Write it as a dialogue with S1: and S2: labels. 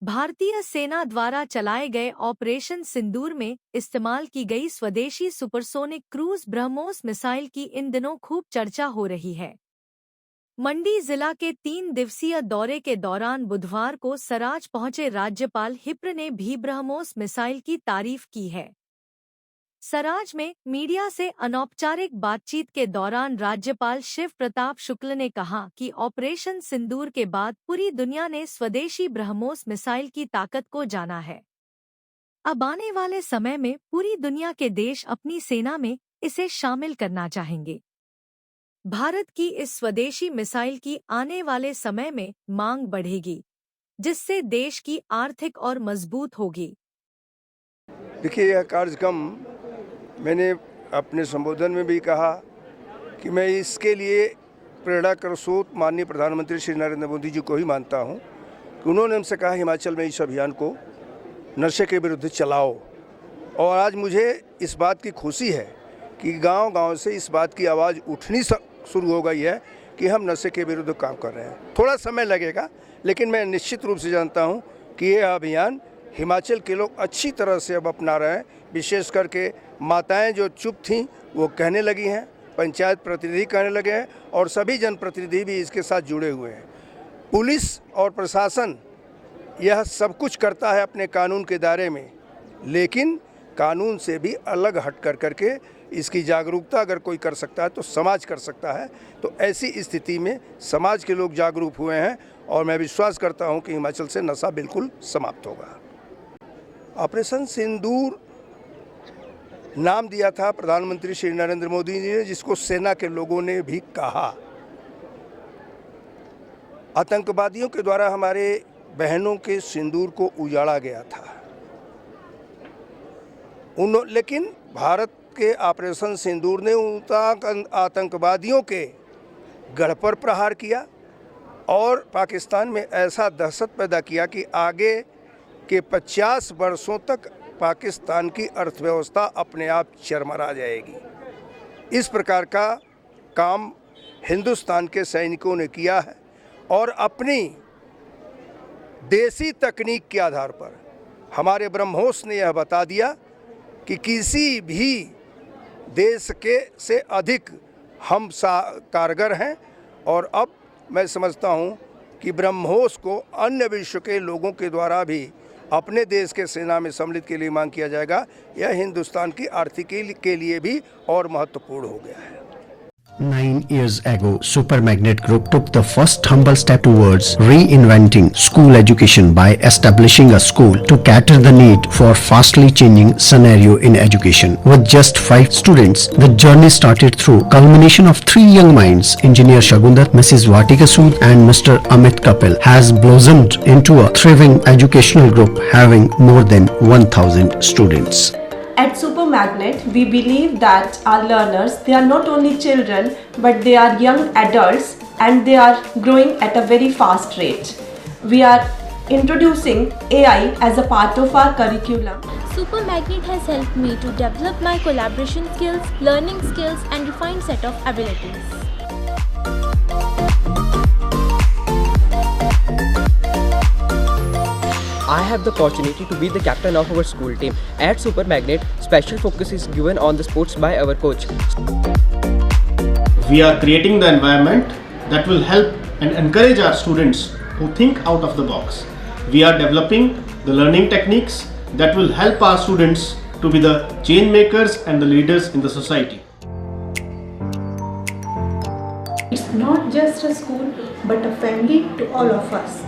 S1: भारतीय सेना द्वारा चलाए गए ऑपरेशन सिंदूर में इस्तेमाल की गई स्वदेशी सुपरसोनिक क्रूज ब्रह्मोस मिसाइल की इन दिनों खूब चर्चा हो रही है। मंडी जिला के 3 दिवसीय दौरे के दौरान बुधवार को सराज पहुंचे राज्यपाल हिप्र ने भी ब्रह्मोस मिसाइल की तारीफ की है। सराज में मीडिया से अनौपचारिक बातचीत के दौरान राज्यपाल शिव प्रताप शुक्ल ने कहा कि ऑपरेशन सिंदूर के बाद पूरी दुनिया ने स्वदेशी ब्रह्मोस मिसाइल की ताकत को जाना है। अब आने वाले समय में पूरी दुनिया के देश अपनी सेना में इसे शामिल करना चाहेंगे। भारत की इस स्वदेशी मिसाइल की आने वाले समय में मांग बढ़ेगी, जिससे देश की आर्थिक और मजबूत होगी।
S2: देखिए, यह कार्यक्रम मैंने अपने संबोधन में भी कहा कि मैं इसके लिए प्रेरणा का स्रोत माननीय प्रधानमंत्री श्री नरेंद्र मोदी जी को ही मानता हूं कि उन्होंने हमसे कहा हिमाचल में इस अभियान को नशे के विरुद्ध चलाओ। और आज मुझे इस बात की खुशी है कि गांव-गांव से इस बात की आवाज़ उठनी शुरू हो गई है कि हम नशे के विरुद्ध काम कर रहे हैं। थोड़ा समय लगेगा, लेकिन मैं निश्चित रूप से जानता हूं कि यह अभियान हिमाचल के लोग अच्छी तरह से अब अपना रहे हैं। विशेष करके माताएं जो चुप थीं वो कहने लगी हैं, पंचायत प्रतिनिधि कहने लगे हैं और सभी जनप्रतिनिधि भी इसके साथ जुड़े हुए हैं। पुलिस और प्रशासन यह सब कुछ करता है अपने कानून के दायरे में, लेकिन कानून से भी अलग हट कर करके इसकी जागरूकता अगर कोई कर सकता है तो समाज कर सकता है। तो ऐसी स्थिति में समाज के लोग जागरूक हुए हैं और मैं विश्वास करता हूं कि हिमाचल से नशा बिल्कुल समाप्त होगा। ऑपरेशन सिंदूर नाम दिया था प्रधानमंत्री श्री नरेंद्र मोदी जी ने, जिसको सेना के लोगों ने भी कहा। आतंकवादियों के द्वारा हमारे बहनों के सिंदूर को उजाड़ा गया था। लेकिन भारत के ऑपरेशन सिंदूर ने उन आतंकवादियों के गढ़ पर प्रहार किया और पाकिस्तान में ऐसा दहशत पैदा किया कि आगे के 50 वर्षों तक पाकिस्तान की अर्थव्यवस्था अपने आप चरमरा जाएगी। इस प्रकार का काम हिंदुस्तान के सैनिकों ने किया है और अपनी देसी तकनीक के आधार पर हमारे ब्रह्मोस ने यह बता दिया कि किसी भी देश के से अधिक हम कारगर हैं। और अब मैं समझता हूँ कि ब्रह्मोस को अन्य विश्व के लोगों के द्वारा भी अपने देश के सेना में सम्मिलित के लिए मांग किया जाएगा। यह हिंदुस्तान की आर्थिकी के लिए भी और महत्वपूर्ण हो गया है।
S3: 9 years ago, Super Magnet Group took the first humble step towards reinventing school education by establishing a school to cater the need for fastly changing scenario in education. With just 5 students, the journey started through culmination of 3 young minds, Engineer Shagundar, Mrs. Vatika Sood and Mr. Amit Kapil, has blossomed into a thriving educational group having more than 1000 students.
S4: At Super Magnet, we believe that our learners, they are not only children, but they are young adults and they are growing at a very fast rate. We are introducing AI as a part of our curriculum.
S5: Super Magnet has helped me to develop my collaboration skills, learning skills and refined set of abilities.
S6: I have the opportunity to be the captain of our school team. At Super Magnet, special focus is given on the sports by our coach.
S7: We are creating the environment that will help and encourage our students who think out of the box. We are developing the learning techniques that will help our students to be the change makers and the leaders in the society.
S4: It's not just a school, but a family to all of us.